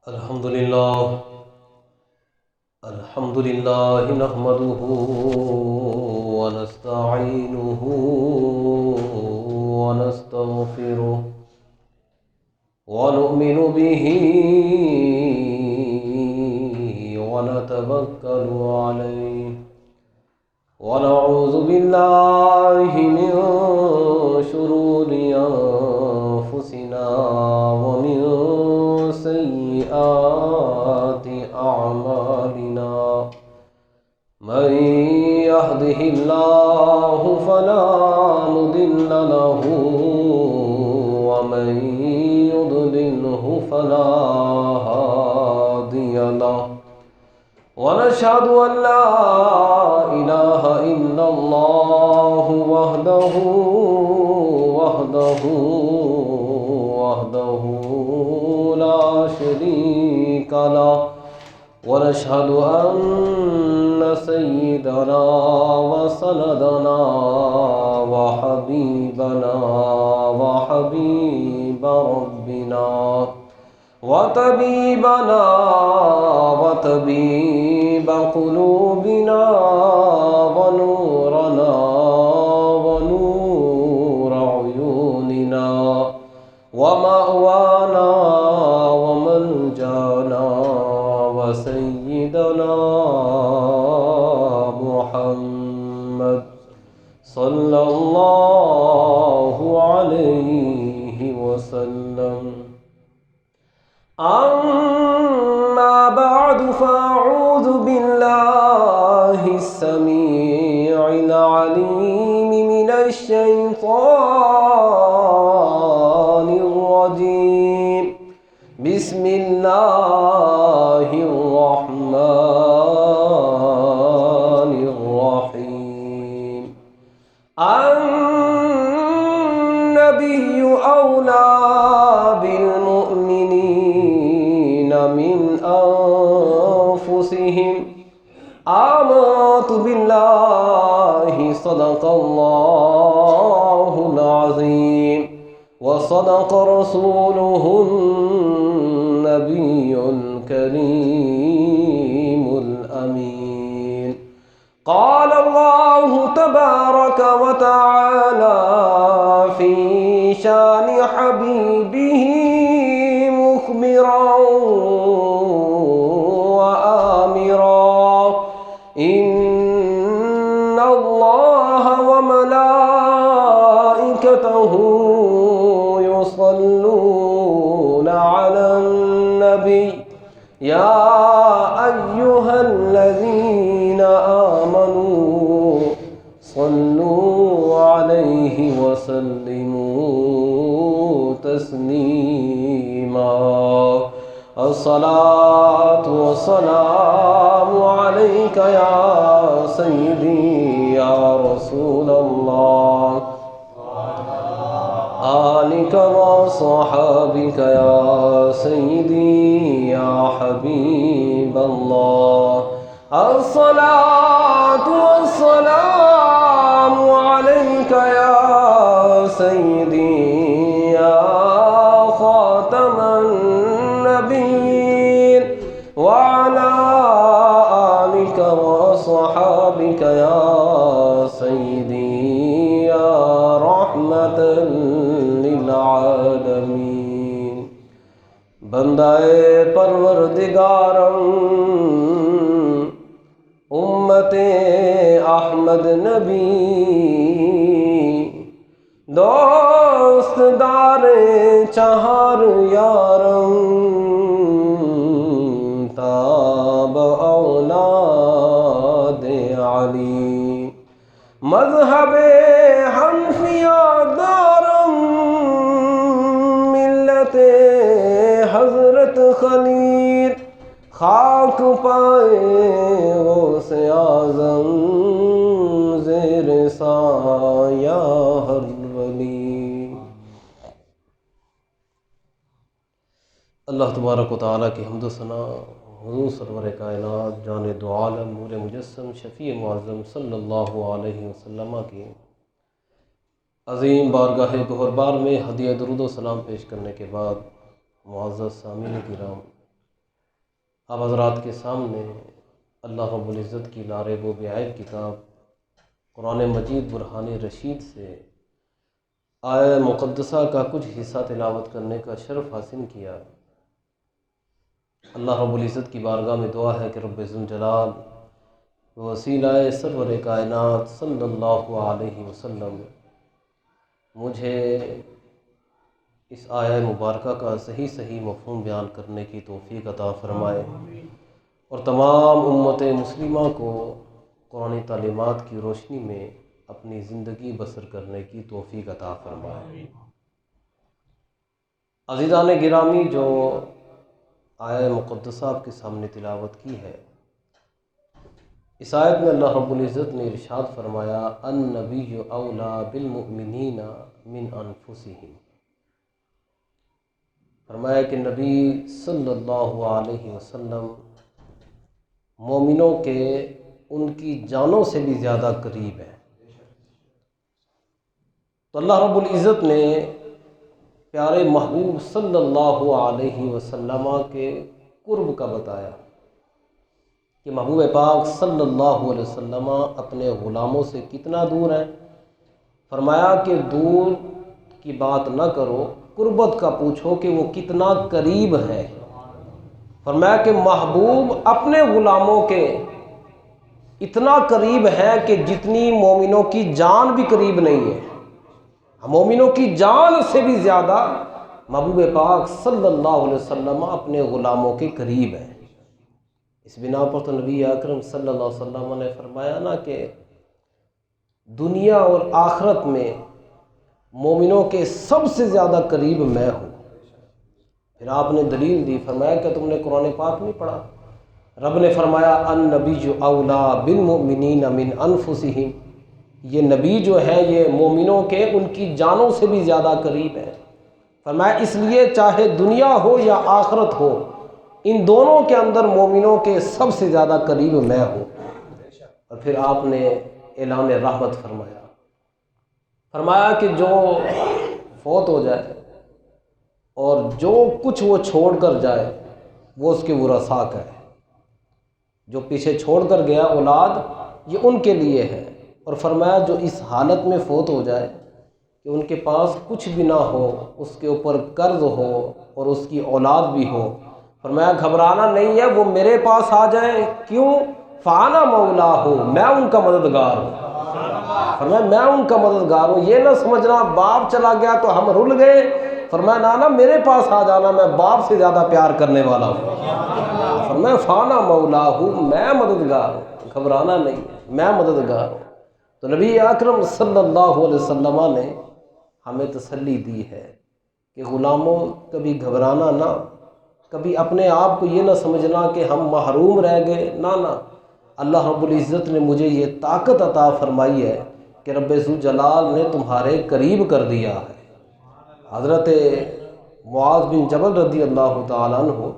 الحمد لله نحمده ونستعينه ونستغفره ونؤمن به ونتوكل عليه ونعوذ بالله من شرور أنفسنا ومن سيئات أعمالنا من يهده الله فلا مضل له ومن يضلله فلا هادي له ونشهد أن لا إله إلا الله وحده لا شريك له ونشهد أن سيدنا وسندنا وحبيبنا وحبيب ربنا وطبيبنا وطبيب قلوبنا ونورنا ونور عيوننا ومأوانا وملجانا وسيدنا محمد صلى الله عليه وسلم. أما بعد فأعوذ بالله السميع العليم من الشيطان الرجيم. بسم الله الرحمن الرحيم. النبي أولى بالمؤمنين من أنفسهم. آمنت بالله صدق الله العظيم وصدق رسوله النبي الكريم الأمين. قال الله تبارك وتعالى في شان حبيبه مخبرا وآمرا: إن الله وملائكته يصلون على النبي يا أيها الذين آمنوا صلوا عليه وسلموا تسليما. الصلاة والسلام عليك يا سيدي يا رسول الله، آلك وصحابك يا سيدي يا حبيب الله. الصلاة والسلام عليك يا سيدي يا خاتم النبيين وعلى آلك وصحابك يا سيدي يا رحمة للعالمين. بندائے پروردگارم امت احمد نبی، دوست دار چہار یارم، تاب اولاد علی، مذہب حنفیہ دارم، ملت حضرت خلیل، خاک پائے غوث اعظم، زیر سایہ ہر ولی. اللہ تبارک و تعالیٰ کی حمد و ثنا حضور سرور کائنات جان دو عالم نور مجسم شفیع معظم صلی اللہ علیہ وسلم کی عظیم بارگاہ گہربار میں ہدیہ درود و سلام پیش کرنے کے بعد معزز سامعین کرام، آپ حضرات کے سامنے اللہ رب العزت کی لاریب و بیعیب کتاب قرآن مجید برہان رشید سے آیہ مقدسہ کا کچھ حصہ تلاوت کرنے کا شرف حاصل کیا۔ اللہ رب العزت کی بارگاہ میں دعا ہے کہ رب ذوالجلال وسیلہ سرور کائنات صلی اللہ علیہ وسلم مجھے اس آیہ مبارکہ کا صحیح مفہوم بیان کرنے کی توفیق عطا فرمائے اور تمام امت مسلمہ کو قرآن تعلیمات کی روشنی میں اپنی زندگی بسر کرنے کی توفیق عطا فرمائے۔ عزیزان گرامی، جو آیہ مقدسہ آپ کے سامنے تلاوت کی ہے، اس آیت میں اللہ رب العزت نے ارشاد فرمایا النبی اولا بالمؤمنین من انفسہم، فرمایا کہ نبی صلی اللہ علیہ وسلم مومنوں کے ان کی جانوں سے بھی زیادہ قریب ہے۔ تو اللہ رب العزت نے پیارے محبوب صلی اللہ علیہ وسلم کے قرب کا بتایا کہ محبوب پاک صلی اللہ علیہ وسلم اپنے غلاموں سے کتنا دور ہیں۔ فرمایا کہ دور کی بات نہ کرو، قربت کا پوچھو کہ وہ کتنا قریب ہے۔ فرمایا کہ محبوب اپنے غلاموں کے اتنا قریب ہے کہ جتنی مومنوں کی جان بھی قریب نہیں ہے، مومنوں کی جان سے بھی زیادہ محبوب پاک صلی اللہ علیہ وسلم اپنے غلاموں کے قریب ہیں۔ اس بنا پر تو نبی اکرم صلی اللہ علیہ وسلم نے فرمایا نا کہ دنیا اور آخرت میں مومنوں کے سب سے زیادہ قریب میں ہوں۔ پھر آپ نے دلیل دی، فرمایا کہ تم نے قرآن پاک نہیں پڑھا؟ رب نے فرمایا النبی اولا بالمؤمنین من انفسہم، یہ نبی جو ہے یہ مومنوں کے ان کی جانوں سے بھی زیادہ قریب ہے۔ فرمایا اس لیے چاہے دنیا ہو یا آخرت ہو، ان دونوں کے اندر مومنوں کے سب سے زیادہ قریب میں ہوں۔ اور پھر آپ نے اعلان رحمت فرمایا، فرمایا کہ جو فوت ہو جائے اور جو کچھ وہ چھوڑ کر جائے وہ اس کے ورثاء کا ہے، جو پیچھے چھوڑ کر گیا اولاد یہ ان کے لیے ہے۔ اور فرمایا جو اس حالت میں فوت ہو جائے کہ ان کے پاس کچھ بھی نہ ہو، اس کے اوپر قرض ہو اور اس کی اولاد بھی ہو، فرمایا گھبرانا نہیں ہے، وہ میرے پاس آ جائے، کیوں؟ فانا مولا ہوں، میں ان کا مددگار ہوں۔ فرمایا میں ان کا مددگار ہوں، یہ نہ سمجھنا باپ چلا گیا تو ہم رل گئے۔ فرمایا نانا میرے پاس آ جانا، میں باپ سے زیادہ پیار کرنے والا ہوں۔ فرمایا فانا مولا ہوں، میں مددگار ہوں، گھبرانا نہیں ہے، میں مددگار ہوں۔ تو نبی اکرم صلی اللہ علیہ وسلم نے ہمیں تسلی دی ہے کہ غلاموں کبھی گھبرانا نہ، کبھی اپنے آپ کو یہ نہ سمجھنا کہ ہم محروم رہ گئے، نہ، اللہ رب العزت نے مجھے یہ طاقت عطا فرمائی ہے کہ رب ذوالجلال نے تمہارے قریب کر دیا ہے۔ حضرت معاذ بن جبل رضی اللہ تعالیٰ عنہ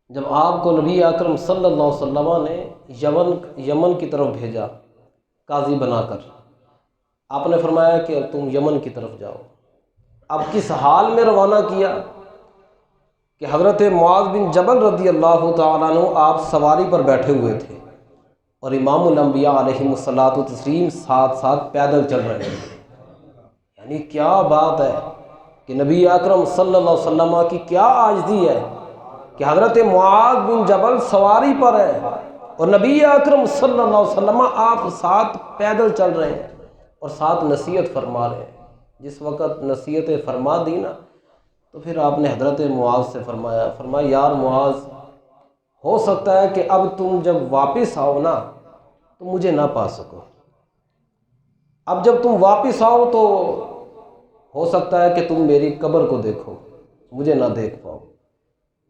جب آپ کو نبی اکرم صلی اللہ علیہ وسلم نے یمن کی طرف بھیجا قاضی بنا کر، آپ نے فرمایا کہ تم یمن کی طرف جاؤ۔ اب کس حال میں روانہ کیا کہ حضرت معاذ بن جبل رضی اللہ تعالیٰ عنہ آپ سواری پر بیٹھے ہوئے تھے اور امام الانبیاء علیہ الصلاۃ والتسلیم ساتھ ساتھ پیدل چل رہے تھے۔ یعنی کیا بات ہے کہ نبی اکرم صلی اللہ علیہ وسلم کی کیا عاجزی ہے کہ حضرت معاذ بن جبل سواری پر ہے اور نبی اکرم صلی اللہ علیہ وسلم آپ ساتھ پیدل چل رہے ہیں اور ساتھ نصیحت فرما رہے ہیں۔ جس وقت نصیحت فرما دی نا تو پھر آپ نے حضرت معاذ سے فرمایا یار معاذ، ہو سکتا ہے کہ اب تم جب واپس آؤ نا تو مجھے نہ پا سکو، اب جب تم واپس آؤ تو ہو سکتا ہے کہ تم میری قبر کو دیکھو، مجھے نہ دیکھ پاؤ۔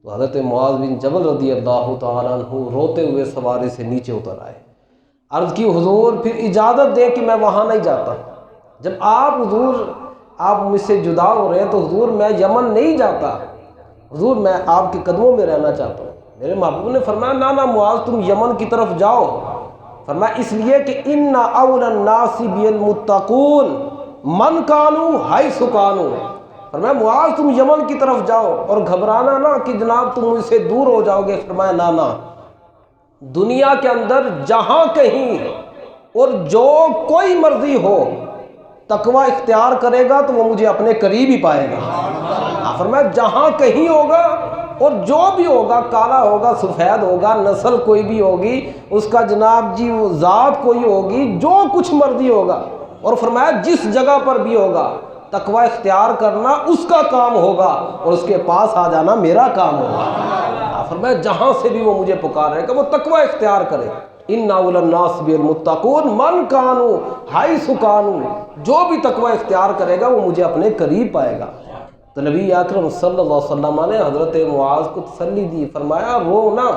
تو حضرت معاذ بن جبل رضی اللہ تعالیٰ عنہ روتے ہوئے سواری سے نیچے اتر آئے، عرض کی حضور پھر اجازت دیں کہ میں وہاں نہیں جاتا، جب آپ مجھ سے جدا ہو رہے ہیں تو حضور میں یمن نہیں جاتا، حضور میں آپ کے قدموں میں رہنا چاہتا ہوں۔ میرے محبوب نے فرمایا نہ معاذ تم یمن کی طرف جاؤ، فرمایا اس لیے کہ ان اول الناس بالمتقون من کانوا حیث کانوا، فرمایا معاذ تم یمن کی طرف جاؤ اور گھبرانا نہ کہ جناب تم مجھ سے دور ہو جاؤ گے۔ فرمایا نا، دنیا کے اندر جہاں کہیں اور جو کوئی مرضی ہو تقوی اختیار کرے گا تو وہ مجھے اپنے قریب ہی پائے گا۔ فرمایا جہاں کہیں ہوگا اور جو بھی ہوگا، کالا ہوگا، سفید ہوگا، نسل کوئی بھی ہوگی، اس کا جناب جی وہ ذات کوئی ہوگی، جو کچھ مرضی ہوگا، اور فرمایا جس جگہ پر بھی ہوگا تقوی اختیار کرنا اس کا کام ہوگا اور اس کے پاس آ جانا میرا کام ہوگا۔ فرمایا جہاں سے بھی وہ مجھے پکارے گا وہ تقوی اختیار کرے۔ اِنَّ أُولَى النَّاسِ بِالْمُتَّقُونَ مَنْ كَانُوا حَيْثُ كَانُوا، جو بھی تقوی اختیار کرے گا وہ مجھے اپنے قریب پائے گا۔ تو نبی اکرم صلی اللہ علیہ وسلم نے حضرت معاذ کو تسلی دی، فرمایا رو نہ،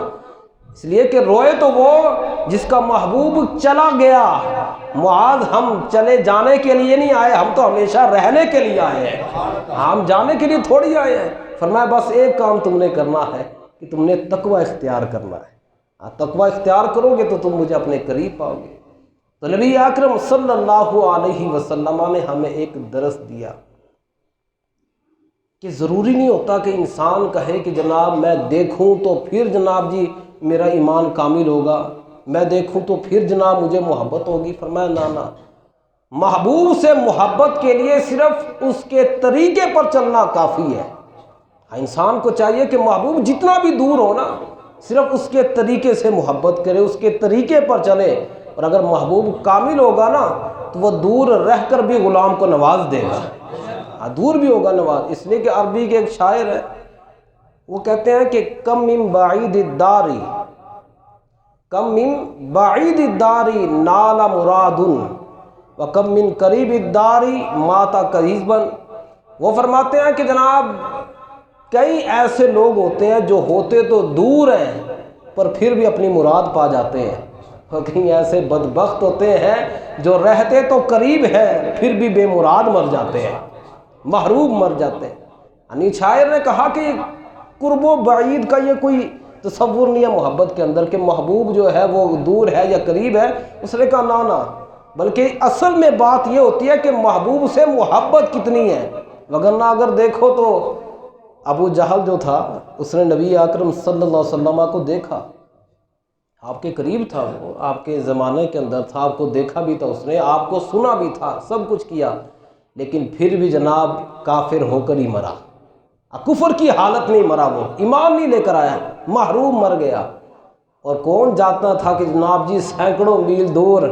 اس لیے کہ روئے تو وہ جس کا محبوب چلا گیا۔ معاذ ہم چلے جانے کے لیے نہیں آئے، ہم تو ہمیشہ رہنے کے لیے آئے ہیں، ہم جانے کے لیے تھوڑی آئے ہیں۔ فرمایا بس ایک کام تم نے کرنا ہے کہ تم نے تقوی اختیار کرنا ہے، تقوی اختیار کرو گے تو تم مجھے اپنے قریب پاؤ گے۔ تو نبی اکرم صلی اللہ علیہ وسلم نے ہمیں ایک درس دیا کہ ضروری نہیں ہوتا کہ انسان کہے کہ جناب میں دیکھوں تو پھر جناب جی میرا ایمان کامل ہوگا، میں دیکھوں تو پھر جناب مجھے محبت ہوگی۔ فرمایا نا، محبوب سے محبت کے لیے صرف اس کے طریقے پر چلنا کافی ہے۔ انسان کو چاہیے کہ محبوب جتنا بھی دور ہو نا، صرف اس کے طریقے سے محبت کرے، اس کے طریقے پر چلے، اور اگر محبوب کامل ہوگا نا تو وہ دور رہ کر بھی غلام کو نواز دے گا، دور بھی ہوگا نواز۔ اس لیے کہ عربی کے ایک شاعر ہے، وہ کہتے ہیں کہ کم من بعید الداری نال مراد وکم من قریب الداری مات قریبا۔ وہ فرماتے ہیں کہ جناب کئی ایسے لوگ ہوتے ہیں جو ہوتے تو دور ہیں پر پھر بھی اپنی مراد پا جاتے ہیں، اور کئی ایسے بدبخت ہوتے ہیں جو رہتے تو قریب ہیں پھر بھی بے مراد مر جاتے ہیں، محروم مر جاتے ہیں۔ یعنی شاعر نے کہا کہ قرب و بعید کا یہ کوئی تصور نہیں ہے محبت کے اندر کہ محبوب جو ہے وہ دور ہے یا قریب ہے۔ اس نے کہا نا، بلکہ اصل میں بات یہ ہوتی ہے کہ محبوب سے محبت کتنی ہے۔ وگرنہ اگر دیکھو تو ابو جہل جو تھا اس نے نبی اکرم صلی اللہ علیہ وسلم کو دیکھا، آپ کے قریب تھا، وہ آپ کے زمانے کے اندر تھا، آپ کو دیکھا بھی تھا، اس نے آپ کو سنا بھی تھا، سب کچھ کیا، لیکن پھر بھی جناب کافر ہو کر ہی مرا، کفر کی حالت نہیں مرا، وہ ایمان نہیں لے کر آیا، محروم مر گیا۔ اور کون جانتا تھا کہ جناب جی سینکڑوں میل دور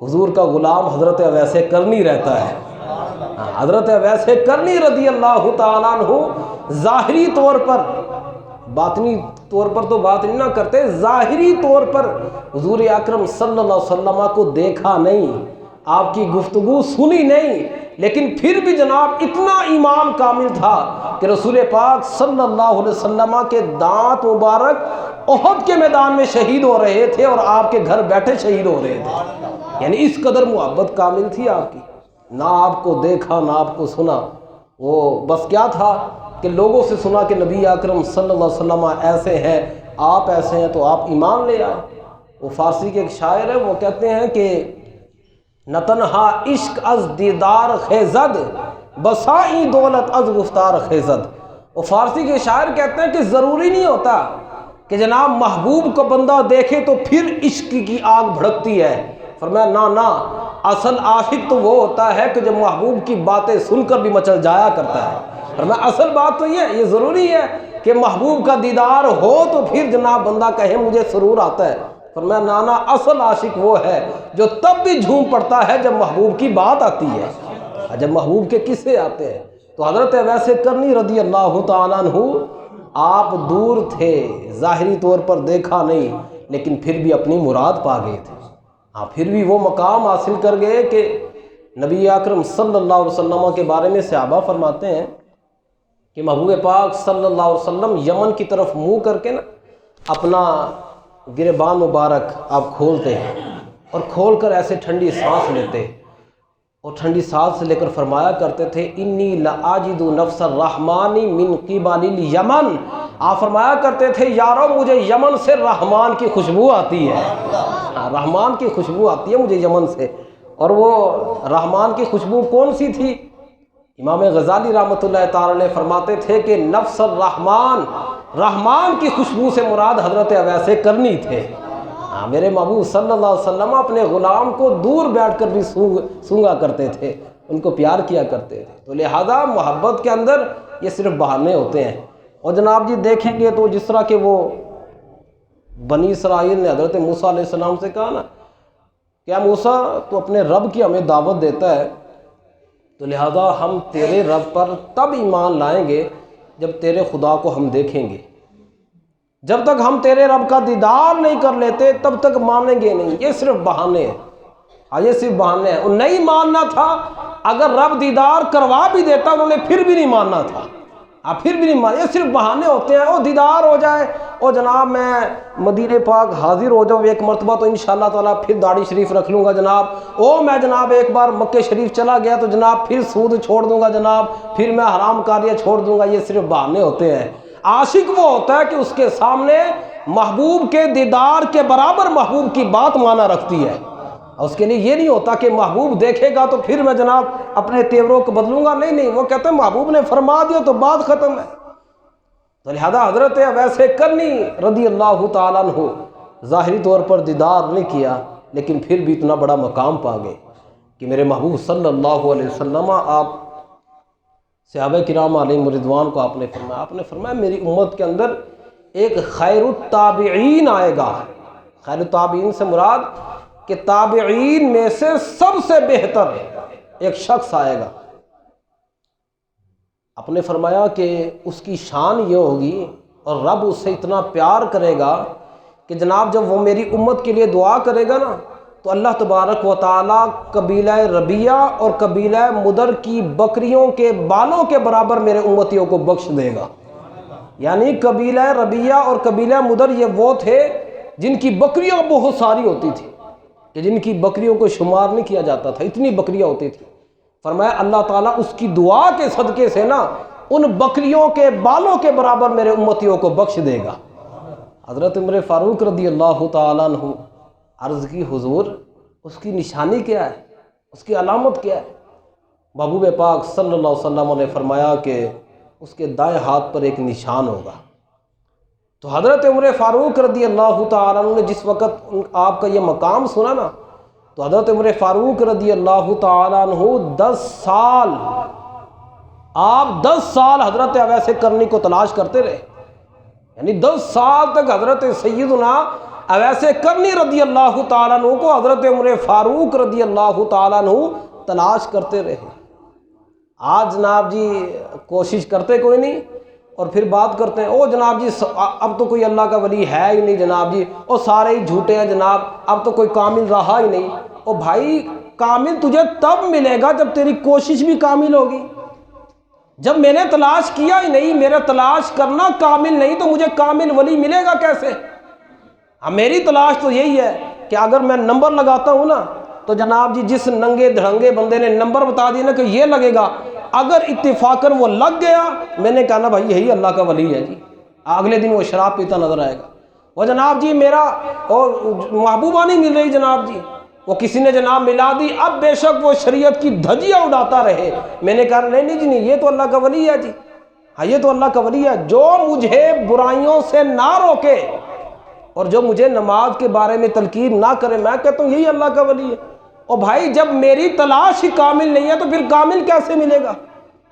حضور کا غلام حضرت اویس کرنی رہتا ہے۔ حضرت اویس کرنی رضی اللہ تعالیٰ عنہ ظاہری طور پر، باطنی طور پر تو بات نہیں نہ کرتے، ظاہری طور پر حضور اکرم صلی اللہ علیہ وسلم کو دیکھا نہیں، آپ کی گفتگو سنی نہیں، لیکن پھر بھی جناب اتنا ایمان کامل تھا کہ رسول پاک صلی اللہ علیہ وسلم کے دانت مبارک احد کے میدان میں شہید ہو رہے تھے اور آپ کے گھر بیٹھے شہید ہو رہے تھے۔ یعنی اس قدر محبت کامل تھی آپ کی، نہ آپ کو دیکھا نہ آپ کو سنا، وہ بس کیا تھا کہ لوگوں سے سنا کہ نبی اکرم صلی اللہ علیہ وسلم ایسے ہیں، آپ ایسے ہیں، تو آپ ایمان لے آئے۔ وہ فارسی کے ایک شاعر ہے، وہ کہتے ہیں کہ نہ تنہا عشق از دیدار خیزد بسائی دولت از گفتار خیزد۔ وہ فارسی کے شاعر کہتے ہیں کہ ضروری نہیں ہوتا کہ جناب محبوب کو بندہ دیکھے تو پھر عشق کی آگ بھڑکتی ہے۔ فرمایا نا، اصل عاشق تو وہ ہوتا ہے کہ جب محبوب کی باتیں سن کر بھی مچل جایا کرتا ہے۔ فرمایا اصل بات تو یہ ضروری ہے کہ محبوب کا دیدار ہو تو پھر جناب بندہ کہے مجھے سرور آتا ہے۔ فرمایا نا، اصل عاشق وہ ہے جو تب بھی جھوم پڑتا ہے جب محبوب کی بات آتی ہے، جب محبوب کے قصے آتے ہیں۔ تو حضرت اویس کرنی رضی اللہ تعالیٰ عنہ آپ دور تھے، ظاہری طور پر دیکھا نہیں، لیکن پھر بھی اپنی مراد پا گئے تھے، پھر بھی وہ مقام حاصل کر گئے کہ نبی اکرم صلی اللہ علیہ وسلم کے بارے میں صحابہ فرماتے ہیں کہ محبوب پاک صلی اللہ علیہ وسلم یمن کی طرف منہ کر کے نا اپنا گریبان مبارک آپ کھولتے ہیں اور کھول کر ایسے ٹھنڈی سانس لیتے، اور ٹھنڈی سانس لے کر فرمایا کرتے تھے انی لاجد نفس الرحمن من قبل الیمن۔ آپ فرمایا کرتے تھے یارو مجھے یمن سے رحمان کی خوشبو آتی ہے، رحمان کی خوشبو آتی ہے مجھے یمن سے۔ اور وہ رحمان کی خوشبو کون سی تھی؟ امام غزالی رحمۃ اللہ تعالی علیہ فرماتے تھے کہ نفس الرحمن، رحمان کی خوشبو سے مراد حضرت اویس کرنی تھے۔ ہاں، میرے محبوب صلی اللہ علیہ وسلم اپنے غلام کو دور بیٹھ کر بھی سونگا کرتے تھے، ان کو پیار کیا کرتے تھے۔ تو لہذا محبت کے اندر یہ صرف بہانے ہوتے ہیں۔ اور جناب جی دیکھیں گے تو جس طرح کہ وہ بنی اسرائیل نے حضرت موسیٰ علیہ السلام سے کہا نا، کیا موسیٰ تو اپنے رب کی ہمیں دعوت دیتا ہے، تو لہذا ہم تیرے رب پر تب ایمان لائیں گے جب تیرے خدا کو ہم دیکھیں گے، جب تک ہم تیرے رب کا دیدار نہیں کر لیتے تب تک مانیں گے نہیں۔ یہ صرف بہانے ہیں، یہ صرف بہانے ہیں۔ اور نہیں ماننا تھا، اگر رب دیدار کروا بھی دیتا انہوں نے پھر بھی نہیں ماننا تھا، پھر بھی نہیں ماننا۔ یہ صرف بہانے ہوتے ہیں۔ دیدار ہو جائے، جناب میں مدینہ پاک حاضر ہو جاؤں ایک مرتبہ تو انشاءاللہ تعالیٰ پھر داڑھی شریف رکھ لوں گا جناب، میں جناب ایک بار مکہ شریف چلا گیا تو جناب پھر سود چھوڑ دوں گا جناب، پھر میں حرام کاریاں چھوڑ دوں گا۔ یہ صرف بہانے ہوتے ہیں۔ عاشق وہ ہوتا ہے کہ اس کے سامنے محبوب کے دیدار کے برابر محبوب کی بات مانا رکھتی ہے، اور اس کے لیے یہ نہیں ہوتا کہ محبوب دیکھے گا تو پھر میں جناب اپنے تیوروں کو بدلوں گا۔ نہیں، وہ کہتے ہیں محبوب نے فرما دیا تو بات ختم ہے۔ تو لہذا حضرت اویس کرنی رضی اللہ تعالیٰ عنہ ظاہری طور پر دیدار نہیں کیا، لیکن پھر بھی اتنا بڑا مقام پا گئے کہ میرے محبوب صلی اللہ علیہ وسلم، آپ صحابہ کرام علیہم رضوان کو آپ نے فرمایا میری امت کے اندر ایک خیر التابعین آئے گا۔ خیر التابعین سے مراد کہ تابعین میں سے سب سے بہتر ایک شخص آئے گا۔ آپ نے فرمایا کہ اس کی شان یہ ہوگی اور رب اس سے اتنا پیار کرے گا کہ جناب جب وہ میری امت کے لیے دعا کرے گا نا تو اللہ تبارک و تعالیٰ قبیلہ ربیہ اور قبیلہ مدر کی بکریوں کے بالوں کے برابر میرے امتیوں کو بخش دے گا۔ یعنی قبیلہ ربیہ اور قبیلہ مدر یہ وہ تھے جن کی بکریاں بہت ساری ہوتی تھی، کہ جن کی بکریوں کو شمار نہیں کیا جاتا تھا، اتنی بکریاں ہوتی تھی۔ فرمایا اللہ تعالیٰ اس کی دعا کے صدقے سے نا ان بکریوں کے بالوں کے برابر میرے امتیوں کو بخش دے گا۔ حضرت عمر فاروق رضی اللہ تعالیٰ عنہ عرض کی حضور اس کی نشانی کیا ہے، اس کی علامت کیا ہے؟ محبوب پاک صلی اللہ علیہ وسلم نے فرمایا کہ اس کے دائیں ہاتھ پر ایک نشان ہوگا۔ تو حضرت عمر فاروق رضی اللہ تعالیٰ عنہ نے جس وقت آپ کا یہ مقام سنا نا تو حضرت عمر فاروق رضی اللہ تعالیٰ عنہ 10 سال حضرت اویس کرنی کو تلاش کرتے رہے، یعنی 10 سال تک حضرت سیدنا اویس کرنی رضی اللہ تعالیٰ عنہ کو حضرت عمر فاروق رضی اللہ تعالیٰ عنہ تلاش کرتے رہے۔ آج جناب جی کوشش کرتے کوئی نہیں اور پھر بات کرتے ہیں جناب جی اب تو کوئی اللہ کا ولی ہے ہی نہیں جناب جی، سارے ہی جھوٹے ہیں جناب، اب تو کوئی کامل رہا ہی نہیں۔ بھائی کامل تجھے تب ملے گا جب تیری کوشش بھی کامل ہوگی۔ جب میں نے تلاش کیا ہی نہیں، میرا تلاش کرنا کامل نہیں تو مجھے کامل ولی ملے گا کیسے؟ میری تلاش تو یہی ہے کہ اگر میں نمبر لگاتا ہوں نا تو جناب جی جس ننگے دھڑنگے بندے نے نمبر بتا دیا نا کہ یہ لگے گا، اگر اتفاقاً وہ لگ گیا میں نے کہا نا بھائی یہی اللہ کا ولی ہے جی، اگلے دن وہ شراب پیتا نظر آئے گا۔ وہ جناب جی میرا محبوبہ نہیں مل رہی جناب جی، وہ کسی نے جناب ملا دی، اب بے شک وہ شریعت کی دھجیاں اڑاتا رہے، میں نے کہا نہیں جی نہیں یہ تو اللہ کا ولی ہے جی، ہاں یہ تو اللہ کا ولی ہے جو مجھے برائیوں سے نہ روکے اور جو مجھے نماز کے بارے میں تلقین نہ کرے، میں کہتا ہوں یہی اللہ کا ولی ہے۔ بھائی جب میری تلاش ہی کامل نہیں ہے تو پھر کامل کیسے ملے گا؟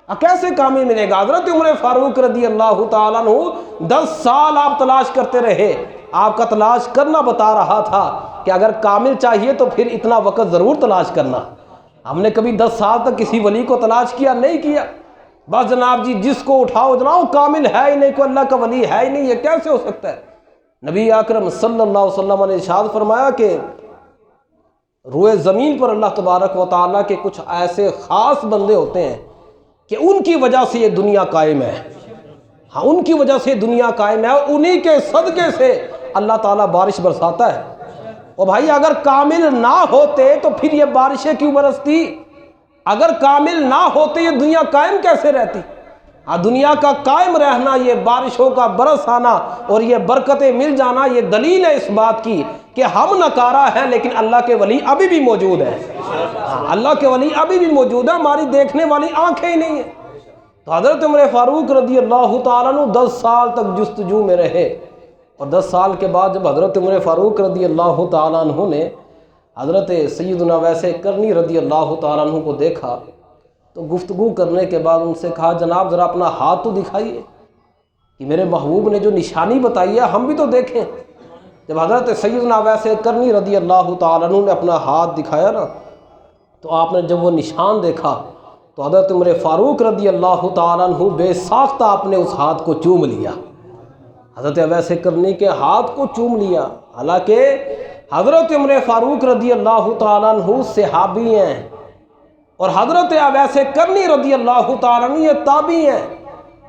کیسے کامل ملے گا؟ حضرت عمر فاروق رضی اللہ تعالیٰ عنہ 10 سال آپ تلاش کرتے رہے، آپ کا تلاش کرنا بتا رہا تھا کہ اگر کامل چاہیے تو پھر اتنا وقت ضرور تلاش کرنا۔ ہم نے کبھی 10 سال تک کسی ولی کو تلاش کیا نہیں کیا، بس جناب جی جس کو اٹھاؤ جناب کامل ہے ہی نہیں، کوئی اللہ کا ولی ہے ہی نہیں، یہ کیسے ہو سکتا ہے؟ نبی اکرم صلی اللہ علیہ وسلم نے ارشاد فرمایا کہ روئے زمین پر اللہ تبارک و تعالیٰ کے کچھ ایسے خاص بندے ہوتے ہیں کہ ان کی وجہ سے یہ دنیا قائم ہے، ہاں ان کی وجہ سے دنیا قائم ہے، انہی کے صدقے سے اللہ تعالیٰ بارش برساتا ہے۔ بھائی اگر کامل نہ ہوتے تو پھر یہ بارشیں کیوں برستی؟ اگر کامل نہ ہوتے یہ دنیا قائم کیسے رہتی؟ دنیا کا قائم رہنا، یہ بارشوں کا برس آنا اور یہ برکتیں مل جانا، یہ دلیل ہے اس بات کی کہ ہم نکارہ ہیں لیکن اللہ کے ولی ابھی بھی موجود ہیں. اللہ کے ولی ابھی بھی موجود ہے، ہماری دیکھنے والی آنکھیں ہی نہیں ہیں. تو حضرت عمر فاروق رضی اللہ تعالیٰ عنہ 10 سال تک جستجو میں رہے، اور 10 سال کے بعد جب حضرت عمر فاروق رضی اللہ تعالیٰ عنہ نے حضرت سیدنا ویس کرنی رضی اللہ تعالیٰ عنہ کو دیکھا تو گفتگو کرنے کے بعد ان سے کہا جناب ذرا اپنا ہاتھ تو دکھائیے کہ میرے محبوب نے جو نشانی بتائی ہے ہم بھی تو دیکھیں. جب حضرت سیدنا ویس کرنی رضی اللہ تعالیٰ عنہ نے اپنا ہاتھ دکھایا نا تو آپ نے جب وہ نشان دیکھا تو حضرت عمر فاروق رضی اللہ تعالیٰ عنہ بے ساختہ آپ نے اس ہاتھ کو چوم لیا، حضرت ویس کرنی کے ہاتھ کو چوم لیا. حالانکہ حضرت عمر فاروق رضی اللہ تعالیٰ عنہ صحابی ہیں اور حضرت ویس کرنی رضی اللہ تعالیٰ عنہ یہ تابعی ہیں،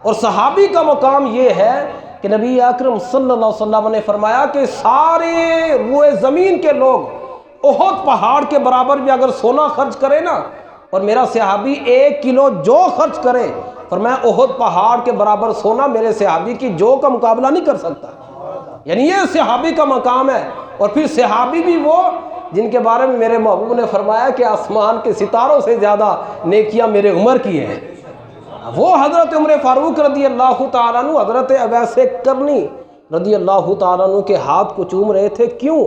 اور صحابی کا مقام یہ ہے کہ نبی اکرم صلی اللہ علیہ وسلم نے فرمایا کہ سارے روئے زمین کے لوگ احد پہاڑ کے برابر بھی اگر سونا خرچ کرے نا اور میرا صحابی 1 کلو جو خرچ کرے، فرمایا احد پہاڑ کے برابر سونا میرے صحابی کی جو کا مقابلہ نہیں کر سکتا. یعنی یہ صحابی کا مقام ہے. اور پھر صحابی بھی وہ جن کے بارے میں میرے محبوب نے فرمایا کہ آسمان کے ستاروں سے زیادہ نیکیاں میرے عمر کی ہیں. وہ حضرت عمر فاروق رضی اللہ تعالیٰ عنہ حضرت ویس کرنی رضی اللہ تعالیٰ عنہ کے ہاتھ کو چوم رہے تھے. کیوں؟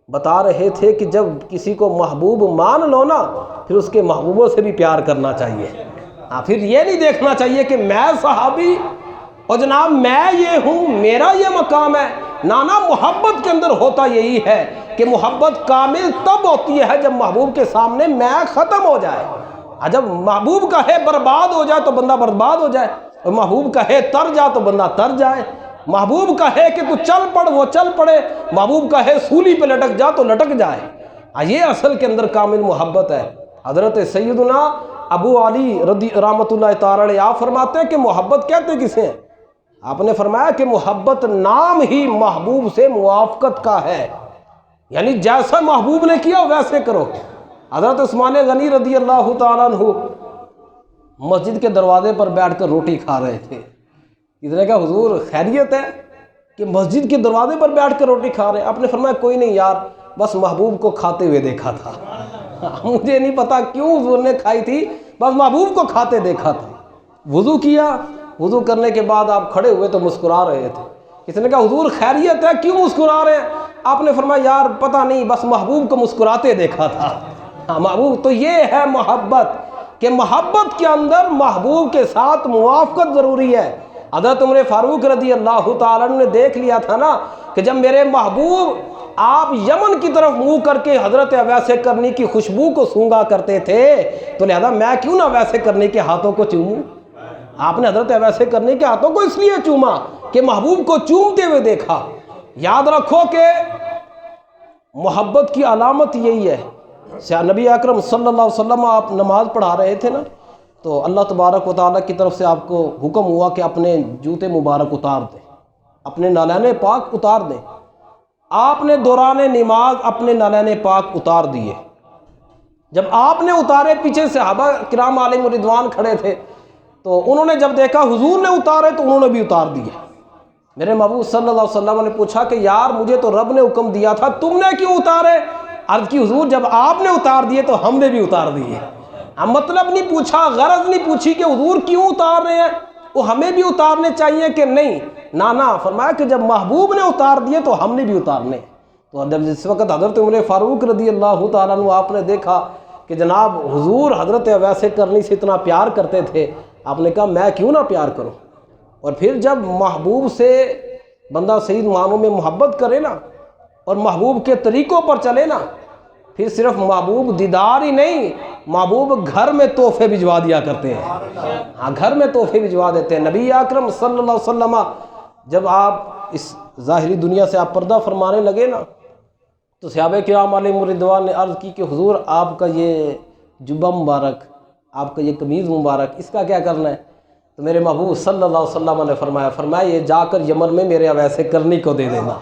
بتا رہے تھے کہ جب کسی کو محبوب مان لو نا پھر اس کے محبوبوں سے بھی پیار کرنا چاہیے. پھر یہ نہیں دیکھنا چاہیے کہ میں صحابی اور جناب میں یہ ہوں میرا یہ مقام ہے. نانا محبت کے اندر ہوتا یہی ہے کہ محبت کامل تب ہوتی ہے جب محبوب کے سامنے میں ختم ہو جائے. جب محبوب کہے برباد ہو جائے تو بندہ برباد ہو جائے، اور محبوب کہے تر جا تو بندہ تر جائے. محبوب کہے کہ تو چل پڑ وہ چل پڑے، محبوب کہے سولی پہ لٹک جا تو لٹک جائے. یہ اصل کے اندر کامل محبت ہے. حضرت سیدنا ابو علی رحمۃ اللہ تعالی علیہ آپ فرماتے ہیں کہ محبت کہتے کسے ہیں؟ آپ نے فرمایا کہ محبت نام ہی محبوب سے موافقت کا ہے، یعنی جیسا محبوب نے کیا ویسے کرو. حضرت عثمان غنی رضی اللہ تعالیٰ عنہ مسجد کے دروازے پر بیٹھ کر روٹی کھا رہے تھے. اس نے کہا حضور خیریت ہے کہ مسجد کے دروازے پر بیٹھ کر روٹی کھا رہے ہیں؟ آپ نے فرمایا کوئی نہیں یار، بس محبوب کو کھاتے ہوئے دیکھا تھا. مجھے نہیں پتا کیوں حضور نے کھائی تھی، بس محبوب کو کھاتے دیکھا تھا. وضو کیا، وضو کرنے کے بعد آپ کھڑے ہوئے تو مسکرا رہے تھے. کسی نے کہا حضور خیریت ہے کیوں مسکرا رہے ہیں؟ آپ نے فرمایا یار پتہ نہیں، بس محبوب کو مسکراتے دیکھا تھا. محبوب تو یہ ہے محبت کہ محبت کے اندر محبوب کے ساتھ موافقت ضروری ہے. حضرت عمر فاروق رضی اللہ تعالیٰ نے دیکھ لیا تھا نا کہ جب میرے محبوب آپ یمن کی طرف منہ کر کے حضرت ویس کرنی کی خوشبو کو سونگا کرتے تھے تو لہذا میں کیوں نہ ویس کرنی کے ہاتھوں کو چوموں. آپ نے حضرت ویس کرنی کے ہاتھوں کو اس لیے چوما کہ محبوب کو چومتے ہوئے دیکھا. یاد رکھو کہ محبت کی علامت یہی ہے. نبی اکرم صلی اللہ علیہ وسلم آپ نماز پڑھا رہے تھے نا تو اللہ تبارک و تعالیٰ کی طرف سے آپ کو حکم ہوا کہ اپنے جوتے مبارک اتار دیں، اپنے نالین پاک اتار دیں. آپ نے دوران نماز اپنے نالین پاک اتار دیے. جب آپ نے اتارے پیچھے صحابہ کرام علیہم رضوان کھڑے تھے تو انہوں نے جب دیکھا حضور نے اتارے تو انہوں نے بھی اتار دیے. میرے محبوب صلی اللہ علیہ وسلم نے پوچھا کہ یار مجھے تو رب نے حکم دیا تھا، تم نے کیوں اتارے؟ عرض کی حضور جب آپ نے اتار دیے تو ہم نے بھی اتار دیے. مطلب نہیں پوچھا، غرض نہیں پوچھی کہ حضور کیوں اتار رہے ہیں، وہ ہمیں بھی اتارنے چاہیے کہ نہیں. نانا فرمایا کہ جب محبوب نے اتار دیے تو ہم نے بھی اتارنے. تو جب جس وقت حضرت عمر فاروق رضی اللہ تعالیٰ عنہ آپ نے دیکھا کہ جناب حضور حضرت ویس کرنی سے اتنا پیار کرتے تھے، آپ نے کہا میں کیوں نہ پیار کروں. اور پھر جب محبوب سے بندہ صحیح معنوں میں محبت کرے نا اور محبوب کے طریقوں پر چلے نا، پھر صرف محبوب دیدار ہی نہیں، محبوب گھر میں تحفے بھجوا دیا کرتے ہیں. ہاں گھر میں تحفے بھجوا دیتے ہیں. نبی اکرم صلی اللہ علیہ وسلم جب آپ اس ظاہری دنیا سے آپ پردہ فرمانے لگے نا تو صحابہ کرام علیہم رضوان نے عرض کی کہ حضور آپ کا یہ جبہ مبارک، آپ کا یہ قمیض مبارک، اس کا کیا کرنا ہے؟ تو میرے محبوب صلی اللہ علیہ وسلم نے فرمایا یہ جا کر یمن میں میرے اویس کرنی کو دے دینا.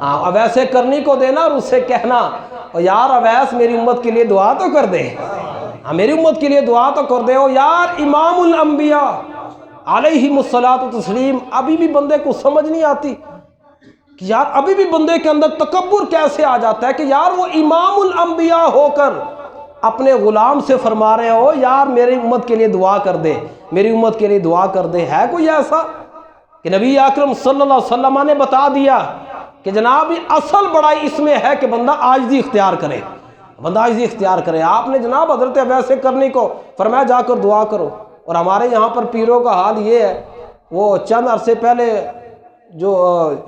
ہاں اویس کرنی کو دینا اور اس سے کہنا اور یار اویس میری امت کے لیے دعا تو کر دے. ہاں میری امت کے لیے دعا تو کر دے. اور یار امام الانبیاء علیہم الصلاۃ والتسلیم ابھی بھی بندے کو سمجھ نہیں آتی. کہ یار ابھی بھی بندے کے اندر تکبر کیسے آ جاتا ہے کہ یار وہ امام الانبیاء ہو کر اپنے غلام سے فرما رہے ہو یار میری امت کے لیے دعا کر دے، میری امت کے لیے دعا کر دے۔ ہے کوئی ایسا کہ نبی اکرم صلی اللہ علیہ وسلم نے بتا دیا کہ جناب اصل بڑائی اس میں ہے کہ بندہ عاجزی اختیار کرے، بندہ عاجزی اختیار کرے۔ آپ نے جناب حضرت ویسے کرنے کو فرمایا جا کر دعا کرو۔ اور ہمارے یہاں پر پیروں کا حال یہ ہے، وہ چند عرصے پہلے جو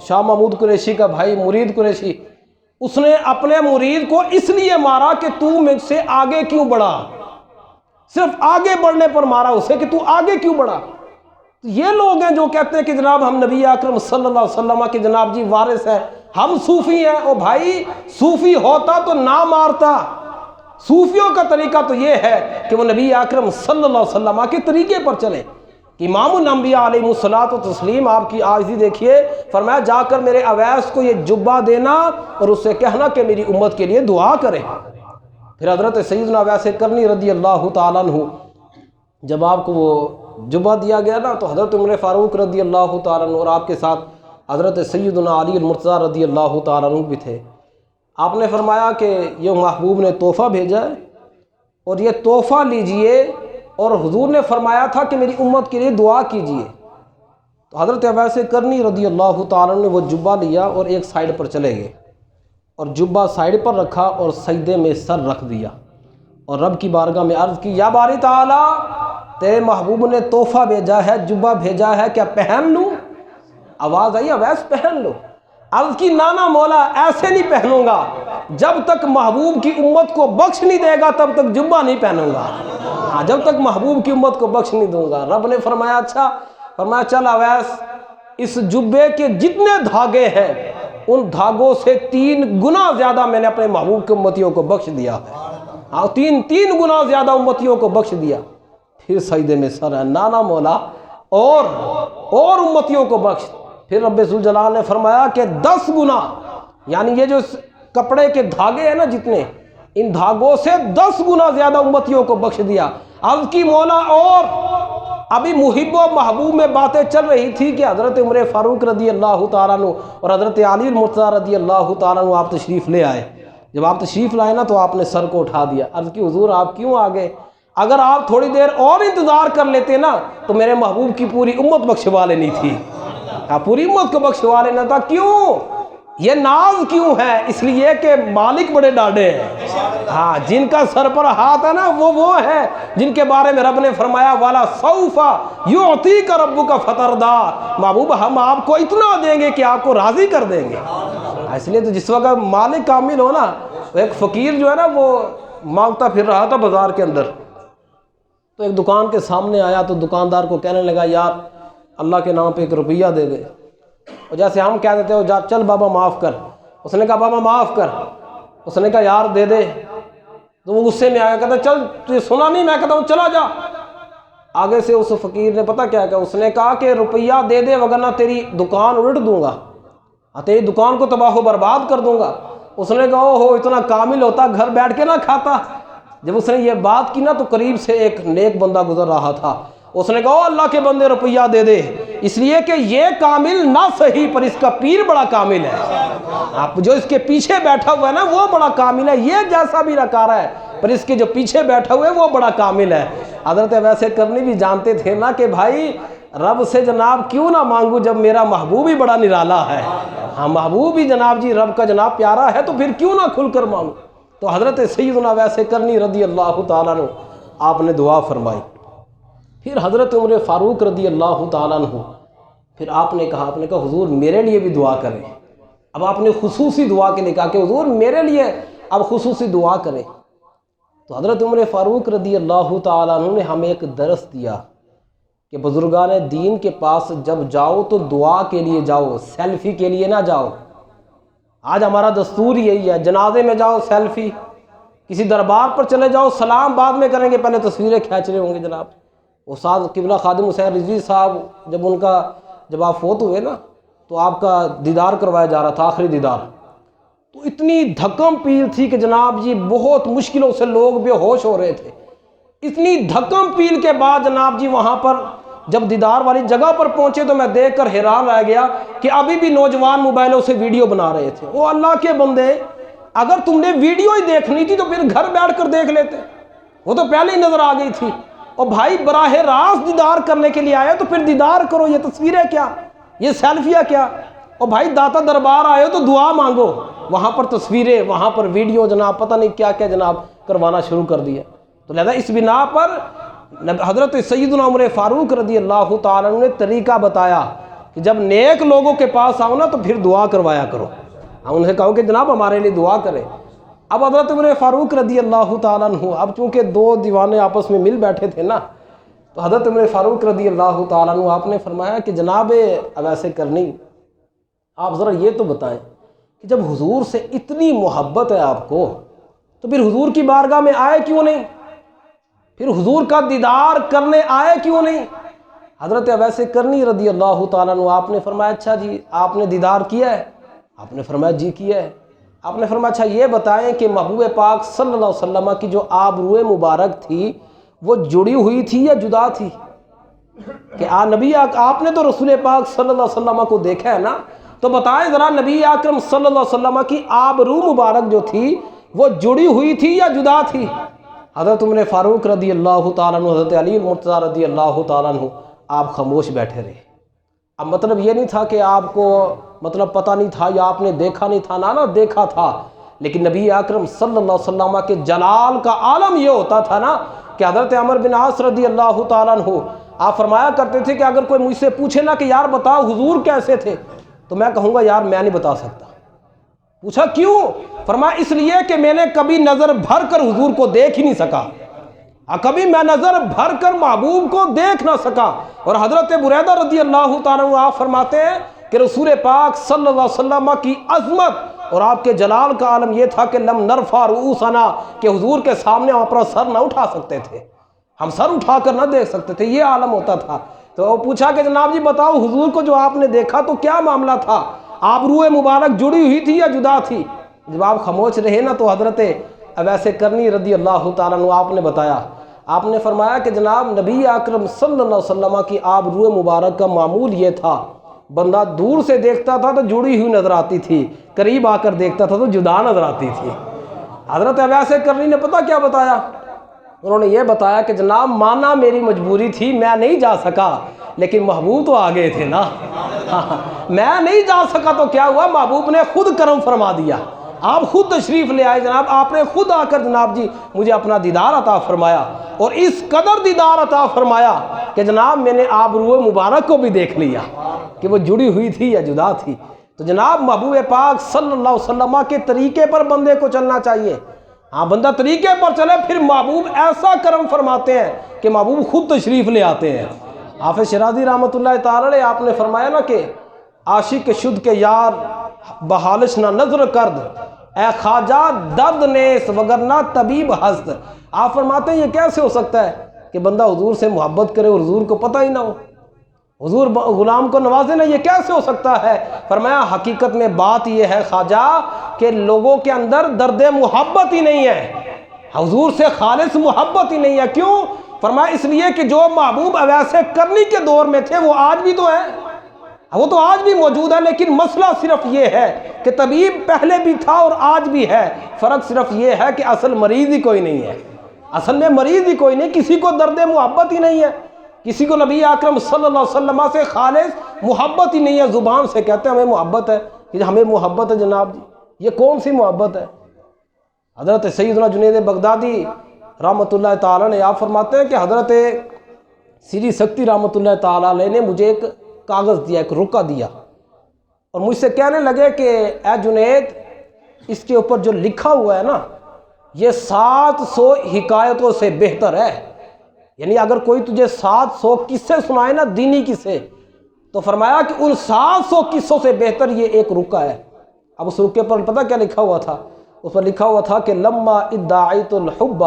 شاہ محمود قریشی کا بھائی مرید قریشی، اس نے اپنے مرید کو اس لیے مارا کہ تو مجھ سے آگے کیوں بڑھا، صرف آگے بڑھنے پر مارا اسے کہ تو آگے کیوں بڑھا۔ یہ لوگ ہیں جو کہتے ہیں کہ جناب ہم نبی اکرم صلی اللہ علیہ وسلم کے جناب جی وارث ہیں، ہم صوفی ہیں۔ او بھائی صوفی ہوتا تو نہ مارتا۔ صوفیوں کا طریقہ تو یہ ہے کہ وہ نبی اکرم صلی اللہ علیہ وسلم کے طریقے پر چلے۔ امام الانبیاء علیہ الصلوۃ والتسلیم آپ کی عاجزی دیکھیے، فرمایا جا کر میرے اویس کو یہ جبہ دینا اور اس سے کہنا کہ میری امت کے لیے دعا کرے۔ پھر حضرت سیدنا اویس کرنی رضی اللہ تعالیٰ عنہ جب آپ کو وہ جبہ دیا گیا نا تو حضرت عمر فاروق رضی اللہ تعالیٰ عنہ اور آپ کے ساتھ حضرت سیدنا علی المرتضیٰ رضی اللہ تعالیٰ عنہ بھی تھے۔ آپ نے فرمایا کہ یہ محبوب نے تحفہ بھیجا ہے اور یہ تحفہ لیجئے، اور حضور نے فرمایا تھا کہ میری امت کے لیے دعا کیجئے۔ تو حضرت اویس کرنی رضی اللہ تعالیٰ عنہ نے وہ جبہ لیا اور ایک سائڈ پر چلے گئے اور جبہ سائڈ پر رکھا اور سجدے میں سر رکھ دیا اور رب کی بارگاہ میں عرض کی، یا باری تعالیٰ تیرے محبوب نے تحفہ بھیجا ہے، جبہ بھیجا ہے، کیا پہن لوں؟ آواز آئی اویس پہن لو۔ عرض کی نانا مولا ایسے نہیں پہنوں گا، جب تک محبوب کی امت کو بخش نہیں دے گا تب تک جبہ نہیں پہنوں گا، جب تک محبوب کی امت کو بخش نہیں دوں گا۔ رب نے فرمایا اچھا، فرمایا چل اویس اس جبے کے جتنے دھاگے ہیں ان دھاگوں سے 3 گنا زیادہ میں نے اپنے محبوب کی امتیوں کو بخش دیا ہے، 3 گنا زیادہ امتیوں کو بخش دیا۔ پھر سجدے میں سر ہے، نانا مولا اور امتیوں کو بخش۔ پھر رب ذوالجلال نے فرمایا کہ 10 گنا، یعنی یہ جو کپڑے کے دھاگے ہیں نا جتنے، ان دھاگوں سے 10 گنا زیادہ امتیوں کو بخش دیا۔ عرض کی مولا اور ابھی محب و محبوب میں باتیں چل رہی تھی کہ حضرت عمر فاروق رضی اللہ تعالیٰ عنہ اور حضرت علی المرتضیٰ رضی اللہ تعالیٰ عنہ آپ تشریف لے آئے۔ جب آپ تشریف لائے نا تو آپ نے سر کو اٹھا دیا۔ عرض کی حضور آپ کیوں آ گئے؟ اگر آپ تھوڑی دیر اور انتظار کر لیتے نا تو میرے محبوب کی پوری امت بخشوا لینی تھی، پوری امت کو بخشوا لینا تھا۔ کیوں یہ ناز کیوں ہے؟ اس لیے کہ مالک بڑے ڈاڈے ہیں، ہاں جن کا سر پر ہاتھ ہے نا وہ ہے جن کے بارے میں رب نے فرمایا والا سوف یعطیک ربک فترضی، محبوب ہم آپ کو اتنا دیں گے کہ آپ کو راضی کر دیں گے۔ اس لیے تو جس وقت مالک کامل ہو نا، ایک فقیر جو ہے نا وہ مانگتا پھر رہا تھا بازار کے اندر، تو ایک دکان کے سامنے آیا تو دکاندار کو کہنے لگا یار اللہ کے نام پہ 1 روپیہ دے دے، اور جیسے ہم کہہ دیتے ہو جا چل بابا معاف کر، اس نے کہا بابا معاف کر، اس نے کہا یار دے دے، تو وہ غصے میں آیا کہتا چل تجھے سنا نہیں، میں کہتا ہوں چلا جا۔ آگے سے اس فقیر نے پتہ کیا کہا، اس نے کہا کہ روپیہ دے دے ورنہ تیری دکان الٹ دوں گا، تیری دکان کو تباہ و برباد کر دوں گا۔ اس نے کہا اوہو اتنا کامل ہوتا گھر بیٹھ کے نہ کھاتا۔ جب اس نے یہ بات کی نا تو قریب سے ایک نیک بندہ گزر رہا تھا، اس نے کہا اللہ کے بندے روپیہ دے دے، اس لیے کہ یہ کامل نہ صحیح پر اس کا پیر بڑا کامل ہے، آپ جو اس کے پیچھے بیٹھا ہوا ہے نا وہ بڑا کامل ہے، یہ جیسا بھی رکھا رہا ہے پر اس کے جو پیچھے بیٹھا ہوا ہے وہ بڑا کامل ہے۔ حضرت ویسے کرنی بھی جانتے تھے نا کہ بھائی رب سے جناب کیوں نہ مانگوں جب میرا محبوب ہی بڑا نرالا ہے، ہاں محبوب ہی جناب جی رب کا جناب پیارا ہے تو پھر کیوں نہ کھل کر مانگوں۔ تو حضرت سیدنا ویسے کرنی رضی اللہ تعالیٰ عنہ آپ نے دعا فرمائی۔ پھر حضرت عمر فاروق رضی اللہ تعالیٰ عنہ پھر آپ نے کہا حضور میرے لیے بھی دعا کریں۔ اب آپ نے خصوصی دعا کے لیے کہا کہ حضور میرے لیے اب خصوصی دعا کریں۔ تو حضرت عمر فاروق رضی اللہ تعالیٰ عنہ نے ہمیں ایک درس دیا کہ بزرگان دین کے پاس جب جاؤ تو دعا کے لیے جاؤ، سیلفی کے لیے نہ جاؤ۔ آج ہمارا دستور یہی ہے، جنازے میں جاؤ سیلفی، کسی دربار پر چلے جاؤ سلام بعد میں کریں گے، پہلے تصویریں کھینچ رہے ہوں گے۔ جناب استاد قبلہ خادم حسین رضوی صاحب جب آپ فوت ہوئے نا تو آپ کا دیدار کروایا جا رہا تھا، آخری دیدار، تو اتنی دھکم پیل تھی کہ جناب جی بہت مشکلوں سے لوگ بے ہوش ہو رہے تھے۔ اتنی دھکم پیل کے بعد جناب جی وہاں پر جب دیدار والی جگہ پر پہنچے تو میں دیکھ کر حیران رہ گیا کہ ابھی بھی نوجوان موبائلوں سے ویڈیو بنا رہے تھے۔ وہ اللہ کے بندے، اگر تم نے ویڈیو ہی دیکھنی تھی تو پھر گھر بیٹھ کر دیکھ لیتے، وہ تو پہلے ہی نظر آ گئی تھی۔ اور بھائی براہ راست دیدار کرنے کے لیے آئے تو پھر دیدار کرو، یہ تصویریں کیا، یہ سیلفیاں کیا؟ اور بھائی داتا دربار آئے ہو تو دعا مانگو، وہاں پر تصویریں، وہاں پر ویڈیو، جناب پتہ نہیں کیا کیا جناب کروانا شروع کر دیا۔ تو لہذا اس بنا پر حضرت سیدنا عمر فاروق رضی اللہ تعالیٰ عنہ نے طریقہ بتایا کہ جب نیک لوگوں کے پاس آؤ نا تو پھر دعا کروایا کرو۔ ہم ان سے کہو کہ جناب ہمارے لیے دعا کریں۔ اب حضرت عمر فاروق رضی اللہ تعالیٰ عنہ، اب چونکہ دو دیوانے آپس میں مل بیٹھے تھے نا، تو حضرت عمر فاروق رضی اللہ تعالیٰ عنہ آپ نے فرمایا کہ جناب اب ایسے کرنی، آپ ذرا یہ تو بتائیں کہ جب حضور سے اتنی محبت ہے آپ کو تو پھر حضور کی بارگاہ میں آئے کیوں نہیں؟ پھر حضور کا دیدار کرنے آئے کیوں نہیں؟ حضرت اویس کرنی رضی اللہ تعالیٰ عنہ آپ نے فرمایا اچھا جی آپ نے دیدار کیا ہے؟ آپ نے فرمایا جی کیا ہے۔ آپ نے فرمایا اچھا یہ بتائیں کہ محبوب پاک صلی اللہ علیہ وسلم کی جو آبروئے مبارک تھی وہ جڑی ہوئی تھی یا جدا تھی؟ کہ نبی آپ نے تو رسول پاک صلی اللہ علیہ وسلم کو دیکھا ہے نا، تو بتائیں ذرا نبی اکرم صلی اللہ علیہ وسلم کی آبرو مبارک جو تھی وہ جڑی ہوئی تھی یا جدا تھی؟ حضرت عمر فاروق رضی اللہ تعالیٰ عنہ، حضرت علی مرتضیٰ رضی اللہ تعالیٰ عنہ آپ خاموش بیٹھے رہے۔ اب مطلب یہ نہیں تھا کہ آپ کو مطلب پتہ نہیں تھا یا آپ نے دیکھا نہیں تھا، نا دیکھا تھا، لیکن نبی اکرم صلی اللہ علیہ وسلم کے جلال کا عالم یہ ہوتا تھا نا کہ حضرت عمر بن عاص رضی اللہ تعالیٰ عنہ آپ فرمایا کرتے تھے کہ اگر کوئی مجھ سے پوچھے نا کہ یار بتاؤ حضور کیسے تھے، تو میں کہوں گا یار میں نہیں بتا سکتا۔ پوچھا کیوں؟ فرمایا اس لیے کہ میں نے کبھی نظر بھر کر حضور کو دیکھ ہی نہیں سکا، کبھی میں نظر بھر کر محبوب کو دیکھ نہ سکا۔ اور حضرت بریدہ رضی اللہ تعالیٰ عنہ آپ فرماتے ہیں کہ رسول پاک صلی اللہ علیہ وسلم کی عظمت اور آپ کے جلال کا عالم یہ تھا کہ لم نرفع رؤوسنا، کہ حضور کے سامنے ہم اپنا سر نہ اٹھا سکتے تھے، ہم سر اٹھا کر نہ دیکھ سکتے تھے، یہ عالم ہوتا تھا۔ تو پوچھا کہ جناب جی بتاؤ حضور کو جو آپ نے دیکھا تو کیا معاملہ تھا، آبروئے مبارک جڑی ہوئی تھی یا جدا تھی؟ جب آپ خاموش رہے نا تو حضرت اویس کرنی رضی اللہ تعالیٰ عنہ آپ نے بتایا، آپ نے فرمایا کہ جناب نبی اکرم صلی اللہ علیہ وسلم کی آبروئے مبارک کا معمول یہ تھا، بندہ دور سے دیکھتا تھا تو جڑی ہوئی نظر آتی تھی، قریب آ کر دیکھتا تھا تو جدا نظر آتی تھی۔ حضرت اویس کرنی نے پتہ کیا بتایا؟ انہوں نے یہ بتایا کہ جناب مانا میری مجبوری تھی، میں نہیں جا سکا، لیکن محبوب تو آگے تھے نا، میں نہیں جا سکا تو کیا ہوا، محبوب نے خود کرم فرما دیا، آپ خود تشریف لے آئے جناب، آپ نے خود آ کر جناب جی مجھے اپنا دیدار عطا فرمایا، اور اس قدر دیدار عطا فرمایا کہ جناب میں نے آبروئے مبارک کو بھی دیکھ لیا کہ وہ جڑی ہوئی تھی یا جدا تھی۔ تو جناب محبوب پاک صلی اللہ علیہ وسلم کے طریقے پر بندے کو چلنا چاہیے۔ ہاں بندہ طریقے پر چلے پھر محبوب ایسا کرم فرماتے ہیں کہ محبوب خود تشریف لے آتے ہیں۔ حافظ شیرازی رحمۃ اللہ تعالی علیہ آپ نے فرمایا نا کہ عاشق شد کے یار بحالش نہ نظر کرد، اے خواجہ درد نیس وگرنہ طبیب ہست۔ آپ فرماتے ہیں یہ کیسے ہو سکتا ہے کہ بندہ حضور سے محبت کرے اور حضور کو پتہ ہی نہ ہو، حضور غلام کو نوازے نا، یہ کیسے ہو سکتا ہے؟ فرمایا حقیقت میں بات یہ ہے خواجہ کہ لوگوں کے اندر درد محبت ہی نہیں ہے، حضور سے خالص محبت ہی نہیں ہے۔ کیوں؟ فرمایا اس لیے کہ جو محبوب اویس کرنی کے دور میں تھے وہ آج بھی تو ہیں، وہ تو آج بھی موجود ہے، لیکن مسئلہ صرف یہ ہے کہ طبیب پہلے بھی تھا اور آج بھی ہے، فرق صرف یہ ہے کہ اصل مریض ہی کوئی نہیں ہے، اصل میں مریض ہی کوئی نہیں، کسی کو درد محبت ہی نہیں ہے، کسی کو نبی اکرم صلی اللہ علیہ وسلم سے خالص محبت ہی نہیں ہے، زبان سے کہتے ہیں ہمیں محبت ہے، کہ ہمیں محبت ہے، جناب جی یہ کون سی محبت ہے؟ حضرت سیدنا جنید بغدادی رحمۃ اللہ تعالیٰ نے آپ فرماتے ہیں کہ حضرت سری سکتی رحمۃ اللہ تعالیٰ علیہ نے مجھے ایک کاغذ دیا، ایک رکا دیا، اور مجھ سے کہنے لگے کہ اے جنید اس کے اوپر جو لکھا ہوا ہے نا یہ 700 حکایتوں سے بہتر ہے، یعنی اگر کوئی تجھے 700 قصے سنائے نا دینی قصے، تو فرمایا کہ ان 700 قصوں سے بہتر یہ ایک رکا ہے۔ اب اس رکے پر پتہ کیا لکھا ہوا تھا؟ اس پر لکھا ہوا تھا کہ لما ادعیت الحب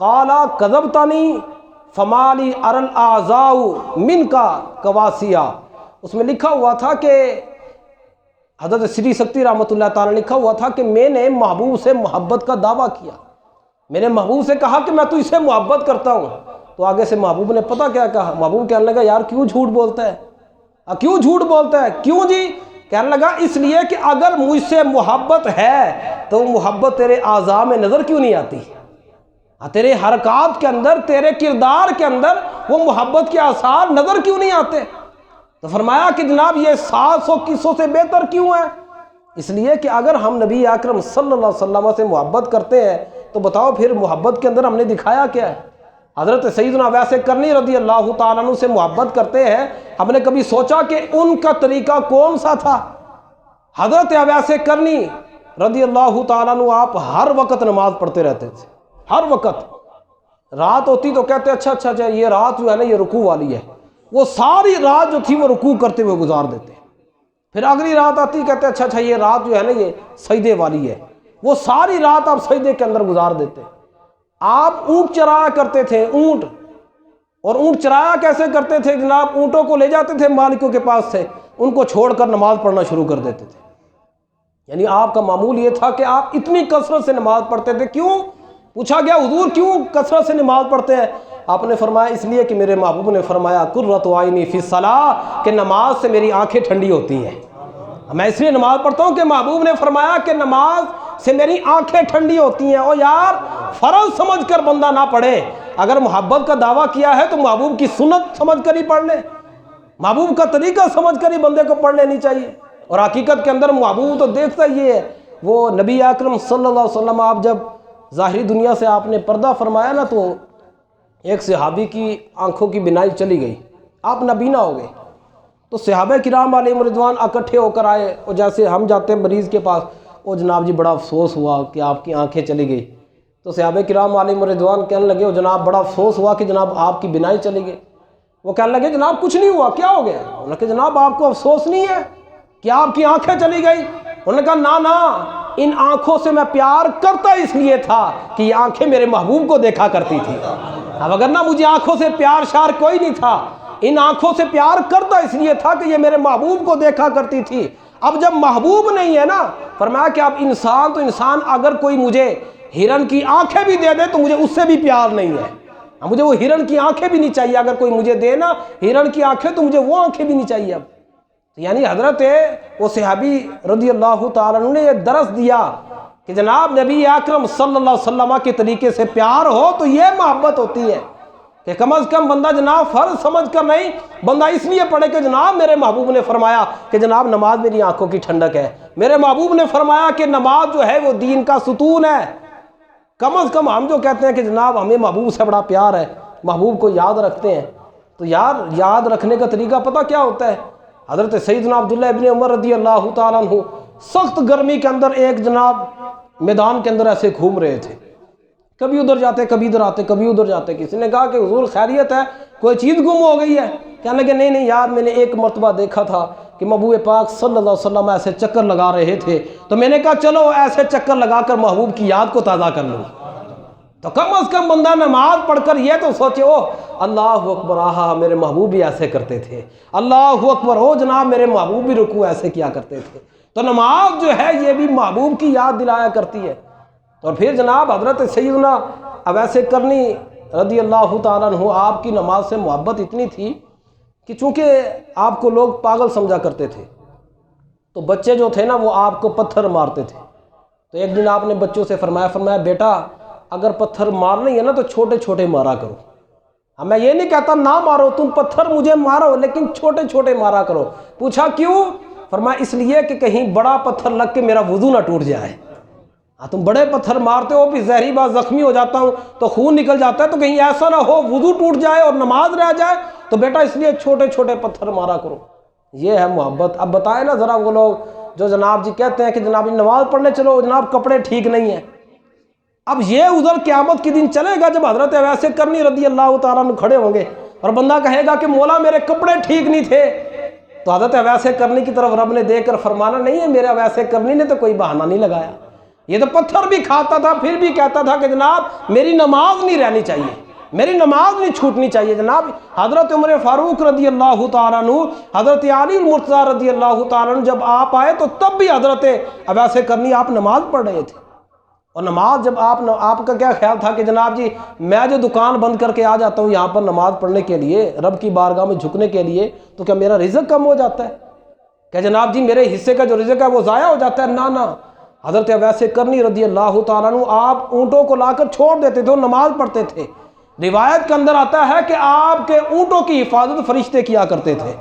قال کذبتنی فمالی ارل اعضاء من کا کواسیہ۔ اس میں لکھا ہوا تھا کہ حضرت سری سکتی رحمۃ اللہ تعالیٰ نے لکھا ہوا تھا کہ میں نے محبوب سے محبت کا دعویٰ کیا، میں نے محبوب سے کہا کہ میں تو اسے محبت کرتا ہوں، تو آگے سے محبوب نے پتہ کیا کہا؟ محبوب کہنے لگا یار کیوں جھوٹ بولتا ہے، کیوں جھوٹ بولتا ہے؟ کیوں جی؟ کہنے لگا اس لیے کہ اگر مجھ سے محبت ہے تو محبت تیرے اعضاء میں نظر کیوں نہیں آتی؟ تیرے حرکات کے اندر، تیرے کردار کے اندر وہ محبت کے آثار نظر کیوں نہیں آتے؟ تو فرمایا کہ جناب یہ 700 قصوں سے بہتر کیوں ہے؟ اس لیے کہ اگر ہم نبی اکرم صلی اللہ علیہ وسلم سے محبت کرتے ہیں تو بتاؤ پھر محبت کے اندر ہم نے دکھایا کیا ہے؟ حضرت سیدنا اویس کرنی رضی اللہ تعالیٰ عنہ سے محبت کرتے ہیں، ہم نے کبھی سوچا کہ ان کا طریقہ کون سا تھا؟ حضرت اویس کرنی رضی اللہ تعالیٰ عنہ آپ ہر وقت نماز پڑھتے رہتے تھے، ہر وقت۔ رات ہوتی تو کہتے اچھا یہ رات جو ہے نا یہ رکوع والی ہے، وہ ساری رات جو تھی وہ رکوع کرتے ہوئے گزار دیتے۔ پھر اگلی رات آتی کہتے اچھا یہ رات جو ہے نا یہ سجدے والی ہے، وہ ساری رات آپ سجدے کے اندر گزار دیتے۔ آپ اونٹ چرایا کرتے تھے، اونٹ، اور اونٹ چرایا کیسے کرتے تھے جناب؟ اونٹوں کو لے جاتے تھے مالکوں کے پاس سے، ان کو چھوڑ کر نماز پڑھنا شروع کر دیتے تھے۔ یعنی آپ کا معمول یہ تھا کہ آپ اتنی کثرت سے نماز پڑھتے تھے۔ کیوں؟ پوچھا گیا حضور کیوں کثرت سے نماز پڑھتے ہیں؟ آپ نے فرمایا اس لیے کہ میرے محبوب نے فرمایا قرۃ عینی فی الصلاۃ، کہ نماز سے میری آنکھیں ٹھنڈی ہوتی ہیں۔ میں اس لیے نماز پڑھتا ہوں کہ محبوب نے فرمایا کہ نماز سے میری آنکھیں ٹھنڈی ہوتی ہیں۔ اور یار فرض سمجھ کر بندہ نہ پڑھے، اگر محبت کا دعویٰ کیا ہے تو محبوب کی سنت سمجھ کر ہی پڑھ لے، محبوب کا طریقہ سمجھ کر ہی بندے کو پڑھ لینی چاہیے۔ اور حقیقت کے اندر محبوب تو دیکھتا ہی ہے، وہ نبی اکرم صلی اللہ علیہ وسلم آپ جب ظاہری دنیا سے آپ نے پردہ فرمایا نا تو ایک صحابی کی آنکھوں کی بینائی چلی گئی، آپ نابینا ہو گئے۔ تو صحابہ کرام علیہم رضوان اکٹھے ہو کر آئے، اور جیسے ہم جاتے ہیں مریض کے پاس، او جناب جی بڑا افسوس ہوا کہ آپ کی آنکھیں چلی گئی۔ تو صحابہ کرام علیہم رضوان کہنے لگے او جناب بڑا افسوس ہوا کہ جناب آپ کی بینائی چلی گئی۔ وہ کہنے لگے جناب کچھ نہیں ہوا، کیا ہو گیا؟ انہوں نے کہا جناب آپ کو افسوس نہیں ہے کہ آپ کی آنکھیں چلی گئی؟ انہوں نے کہا نا ان آنکھوں سے میں پیار کرتا اس لیے تھا کہ یہ آنکھیں میرے محبوب کو دیکھا کرتی تھی، اب اگر نہ مجھے آنکھوں سے پیار شار کوئی نہیں تھا، ان آنکھوں سے پیار کرتا اس لیے تھا کہ یہ میرے محبوب کو دیکھا کرتی تھی۔ اب جب محبوب نہیں ہے نا، فرمایا کہ اب انسان تو انسان، اگر کوئی مجھے ہرن کی آنکھیں بھی دے دے تو مجھے اس سے بھی پیار نہیں ہے، مجھے وہ ہرن کی آنکھیں بھی نہیں چاہیے، اگر کوئی مجھے دے نا ہرن کی آنکھیں تو مجھے وہ آنکھیں بھی نہیں چاہیے۔ اب یعنی حضرت وہ صحابی رضی اللہ تعالیٰ عنہ نے یہ درس دیا کہ جناب نبی اکرم صلی اللہ علیہ وسلم کے طریقے سے پیار ہو تو یہ محبت ہوتی ہے کہ کم از کم بندہ جناب فرض سمجھ کر نہیں، بندہ اس لیے پڑھے کہ جناب میرے محبوب نے فرمایا کہ جناب نماز میری آنکھوں کی ٹھنڈک ہے، میرے محبوب نے فرمایا کہ نماز جو ہے وہ دین کا ستون ہے۔ کم از کم ہم جو کہتے ہیں کہ جناب ہمیں محبوب سے بڑا پیار ہے، محبوب کو یاد رکھتے ہیں، تو یار یاد رکھنے کا طریقہ پتہ کیا ہوتا ہے؟ حضرت سیدنا عبداللہ ابن عمر رضی اللہ تعالیٰ عنہ سخت گرمی کے اندر ایک جناب میدان کے اندر ایسے گھوم رہے تھے، کبھی ادھر جاتے کبھی ادھر آتے کبھی ادھر جاتے۔ کسی نے کہا کہ حضور خیریت ہے، کوئی چیز گم ہو گئی ہے؟ کہنے لگے نہیں یار میں نے ایک مرتبہ دیکھا تھا کہ محبوب پاک صلی اللہ علیہ وسلم ایسے چکر لگا رہے تھے، تو میں نے کہا چلو ایسے چکر لگا کر محبوب کی یاد کو تازہ کر لوں۔ تو کم از کم بندہ نماز پڑھ کر یہ تو سوچے او اللہ اکبر، آہا میرے محبوب بھی ایسے کرتے تھے، اللہ اکبر، او جناب میرے محبوب بھی رکوع ایسے کیا کرتے تھے۔ تو نماز جو ہے یہ بھی محبوب کی یاد دلایا کرتی ہے۔ اور پھر جناب حضرت سیدنا اویس کرنی رضی اللہ تعالیٰ عنہ آپ کی نماز سے محبت اتنی تھی کہ چونکہ آپ کو لوگ پاگل سمجھا کرتے تھے، تو بچے جو تھے نا وہ آپ کو پتھر مارتے تھے۔ تو ایک دن آپ نے بچوں سے فرمایا بیٹا اگر پتھر مارنا ہی ہے نا تو چھوٹے چھوٹے مارا کرو، اب میں یہ نہیں کہتا نہ مارو، تم پتھر مجھے مارو لیکن چھوٹے چھوٹے مارا کرو۔ پوچھا کیوں؟ فرمایا اس لیے کہ کہیں بڑا پتھر لگ کے میرا وضو نہ ٹوٹ جائے، تم بڑے پتھر مارتے ہو بھی زہری بات زخمی ہو جاتا ہوں تو خون نکل جاتا ہے، تو کہیں ایسا نہ ہو وضو ٹوٹ جائے اور نماز رہ جائے، تو بیٹا اس لیے چھوٹے چھوٹے پتھر مارا کرو۔ یہ ہے محبت۔ اب بتائیں نا ذرا وہ لوگ جو جناب جی کہتے ہیں کہ جناب نماز پڑھنے چلو، جناب کپڑے ٹھیک نہیں ہیں۔ اب یہ ادھر قیامت کے دن چلے گا جب حضرت اویس کرنی رضی اللہ تعالیٰ عنہ کھڑے ہوں گے اور بندہ کہے گا کہ مولا میرے کپڑے ٹھیک نہیں تھے، تو حضرت اویس کرنی کی طرف رب نے دیکھ کر فرمانا نہیں ہے میرے اویس کرنی نے تو کوئی بہانہ نہیں لگایا، یہ تو پتھر بھی کھاتا تھا پھر بھی کہتا تھا کہ جناب میری نماز نہیں رہنی چاہیے، میری نماز نہیں چھوٹنی چاہیے۔ جناب حضرت عمر فاروق رضی اللہ تعالیٰ عنہ، حضرت علی المرتضیٰ رضی اللہ تعالیٰ عنہ جب آپ آئے تو تب بھی حضرت اویس کرنی آپ نماز پڑھ رہے تھے۔ اور نماز جب آپ کا کیا خیال تھا کہ جناب جی میں جو دکان بند کر کے آ جاتا ہوں یہاں پر نماز پڑھنے کے لیے، رب کی بارگاہ میں جھکنے کے لیے، تو کیا میرا رزق کم ہو جاتا ہے؟ کہ جناب جی میرے حصے کا جو رزق ہے وہ ضائع ہو جاتا ہے؟ نہ، حضرت اویس کرنی رضی اللہ تعالیٰ عنہ آپ اونٹوں کو لا کر چھوڑ دیتے تھے اور نماز پڑھتے تھے۔ روایت کے اندر آتا ہے کہ آپ کے اونٹوں کی حفاظت فرشتے کیا کرتے تھے،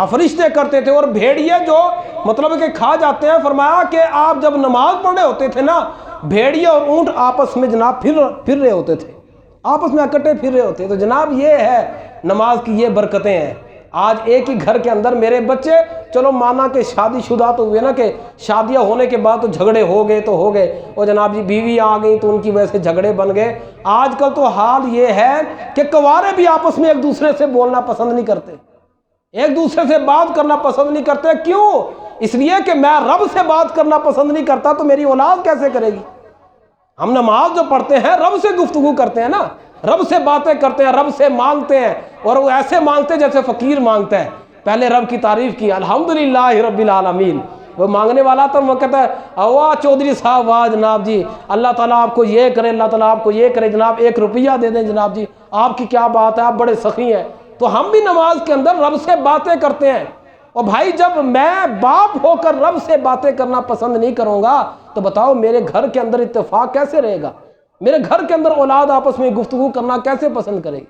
فرشتے کرتے تھے، اور بھیڑیے جو مطلب کہ کھا جاتے ہیں، فرمایا کہ آپ جب نماز پڑھ رہے ہوتے تھے نا، بھیڑیے اور اونٹ آپس میں جناب پھر رہے ہوتے تھے، آپس میں اکٹھے پھر رہے ہوتے۔ تو جناب یہ ہے نماز کی یہ برکتیں ہیں۔ آج ایک ہی گھر کے اندر میرے بچے، چلو مانا کہ شادی شدہ تو ہوئے نا، کہ شادیاں ہونے کے بعد تو جھگڑے ہو گئے، اور جناب جی بیوی آ گئی تو ان کی وجہ سے جھگڑے بن گئے۔ آج کل تو حال یہ ہے کہ کنوارے بھی آپس میں ایک دوسرے سے بولنا پسند نہیں کرتے، ایک دوسرے سے بات کرنا پسند نہیں کرتے۔ کیوں؟ اس لیے کہ میں رب سے بات کرنا پسند نہیں کرتا تو میری اولاد کیسے کرے گی؟ ہم نماز جو پڑھتے ہیں رب سے گفتگو کرتے ہیں نا، رب سے باتیں کرتے ہیں، رب سے مانگتے ہیں، اور وہ ایسے مانگتے ہیں جیسے فقیر مانگتا ہے۔ پہلے رب کی تعریف کی، الحمدللہ رب العالمین۔ وہ مانگنے والا تو وہ کہتا ہے واہ چودھری صاحب، واہ جناب جی اللہ تعالیٰ آپ کو یہ کرے، اللہ تعالیٰ آپ کو یہ کرے، جناب 1 روپیہ دے دیں جناب جی، آپ کی کیا بات ہے، آپ بڑے سخی ہیں۔ تو ہم بھی نماز کے اندر رب سے باتیں کرتے ہیں۔ اور بھائی جب میں باپ ہو کر رب سے باتیں کرنا پسند نہیں کروں گا تو بتاؤ میرے گھر کے اندر اتفاق کیسے رہے گا؟ میرے گھر کے اندر اولاد آپس میں گفتگو کرنا کیسے پسند کرے گی؟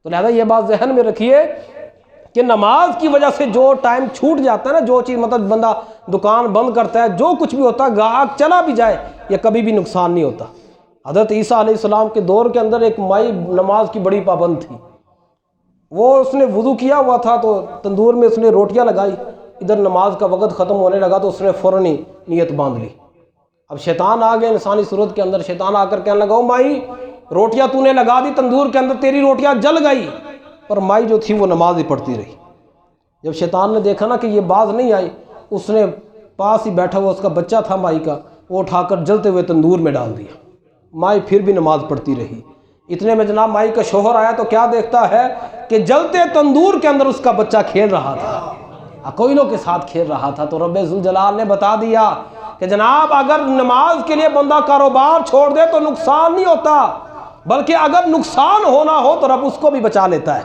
تو لہذا یہ بات ذہن میں رکھیے کہ نماز کی وجہ سے جو ٹائم چھوٹ جاتا ہے نا، جو چیز مطلب بندہ دکان بند کرتا ہے، جو کچھ بھی ہوتا ہے، گاہک چلا بھی جائے، یہ کبھی بھی نقصان نہیں ہوتا۔ حضرت عیسیٰ علیہ السلام کے دور کے اندر ایک مائی نماز کی بڑی پابند تھی۔ وہ اس نے وضو کیا ہوا تھا تو تندور میں اس نے روٹیاں لگائی، ادھر نماز کا وقت ختم ہونے لگا تو اس نے فوراً ہی نیت باندھ لی۔ اب شیطان آ گیا انسانی صورت کے اندر، شیطان آ کر کہنے لگا او مائی روٹیاں تو نے لگا دی تندور کے اندر، تیری روٹیاں جل گئی، پر مائی جو تھی وہ نماز ہی پڑھتی رہی۔ جب شیطان نے دیکھا نا کہ یہ باز نہیں آئی، اس نے پاس ہی بیٹھا ہوا اس کا بچہ تھا مائی کا، وہ اٹھا کر جلتے ہوئے تندور میں ڈال دیا۔ مائی پھر بھی نماز پڑھتی رہی۔ اتنے میں جناب مائی کا شوہر آیا تو کیا دیکھتا ہے کہ جلتے تندور کے اندر اس کا بچہ کھیل رہا تھا، کوئلوں کے ساتھ کھیل رہا تھا۔ تو رب ذوالجلال نے بتا دیا کہ جناب اگر نماز کے لیے بندہ کاروبار چھوڑ دے تو نقصان نہیں ہوتا، بلکہ اگر نقصان ہونا ہو تو رب اس کو بھی بچا لیتا ہے،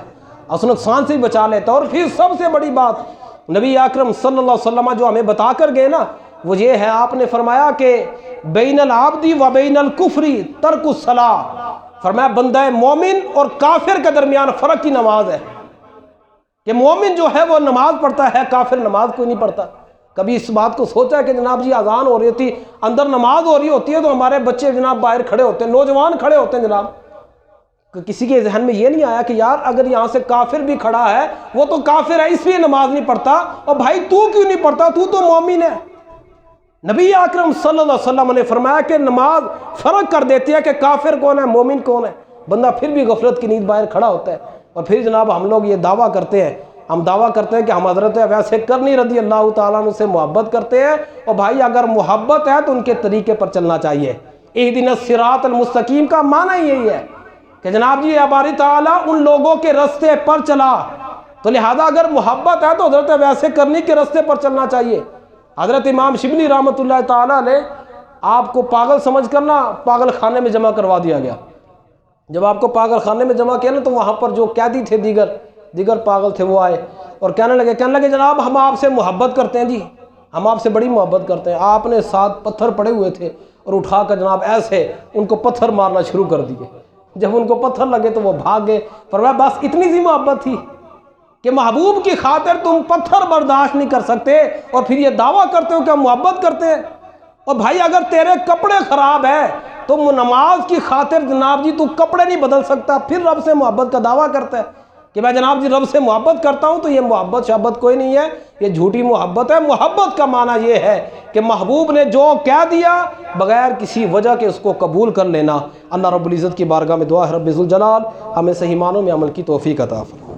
اس نقصان سے بھی بچا لیتا ہے۔ اور پھر سب سے بڑی بات نبی اکرم صلی اللہ علیہ وسلم جو ہمیں بتا کر گئے نا، وہ یہ ہے، آپ نے فرمایا کہ بین العبد و بین الکفر ترک الصلاۃ، فرمایا بندہ مومن اور کافر کے درمیان فرق کی نماز ہے، کہ مومن جو ہے وہ نماز پڑھتا ہے، کافر نماز کوئی نہیں پڑھتا۔ کبھی اس بات کو سوچا ہے کہ جناب جی اذان ہو رہی ہوتی، اندر نماز ہو رہی ہوتی ہے تو ہمارے بچے جناب باہر کھڑے ہوتے ہیں، نوجوان کھڑے ہوتے ہیں جناب، کسی کے ذہن میں یہ نہیں آیا کہ یار اگر یہاں سے کافر بھی کھڑا ہے، وہ تو کافر ہے اس لیے نماز نہیں پڑھتا، اور بھائی تو کیوں نہیں پڑھتا، تو مومن ہے۔ نبی اکرم صلی اللہ علیہ وسلم نے فرمایا کہ نماز فرق کر دیتی ہے کہ کافر کون ہے، مومن کون ہے۔ بندہ پھر بھی غفلت کی نیند باہر کھڑا ہوتا ہے، اور پھر جناب ہم لوگ یہ دعویٰ کرتے ہیں، کہ ہم حضرت اویس کرنی رضی اللہ تعالیٰ عنہ سے محبت کرتے ہیں، اور بھائی اگر محبت ہے تو ان کے طریقے پر چلنا چاہیے۔ اہدنا الصراط المستقیم کا معنی یہی ہے کہ جناب جی باری تعالیٰ ان لوگوں کے رستے پر چلا، تو لہذا اگر محبت ہے تو حضرت اویس کرنی کے رستے پر چلنا چاہیے۔ حضرت امام شبلی رحمۃ اللہ تعالیٰ نے آپ کو پاگل سمجھ کر نا پاگل خانے میں جمع کروا دیا گیا۔ جب آپ کو پاگل خانے میں جمع کیا نا تو وہاں پر جو قیدی تھے دیگر پاگل تھے وہ آئے اور کہنے لگے جناب ہم آپ سے محبت کرتے ہیں، جی ہم آپ سے بڑی محبت کرتے ہیں۔ آپ نے 7 پتھر پڑے ہوئے تھے اور اٹھا کر جناب ایسے ان کو پتھر مارنا شروع کر دیے۔ جب ان کو پتھر لگے تو وہ بھاگ گئے، فرمایا بس اتنی سی محبت تھی کہ محبوب کی خاطر تم پتھر برداشت نہیں کر سکتے اور پھر یہ دعویٰ کرتے ہو کہ ہم محبت کرتے ہیں۔ اور بھائی اگر تیرے کپڑے خراب ہیں تو نماز کی خاطر جناب جی تو کپڑے نہیں بدل سکتا، پھر رب سے محبت کا دعویٰ کرتا ہے کہ میں جناب جی رب سے محبت کرتا ہوں، تو یہ محبت شابت کوئی نہیں ہے، یہ جھوٹی محبت ہے۔ محبت کا معنی یہ ہے کہ محبوب نے جو کہہ دیا بغیر کسی وجہ کے اس کو قبول کر لینا۔ اللہ رب العزت کی بارگاہ میں دعا ہے رب ذوالجلال ہمیں صحیح معنوں میں عمل کی توفیق عطا فرمائے۔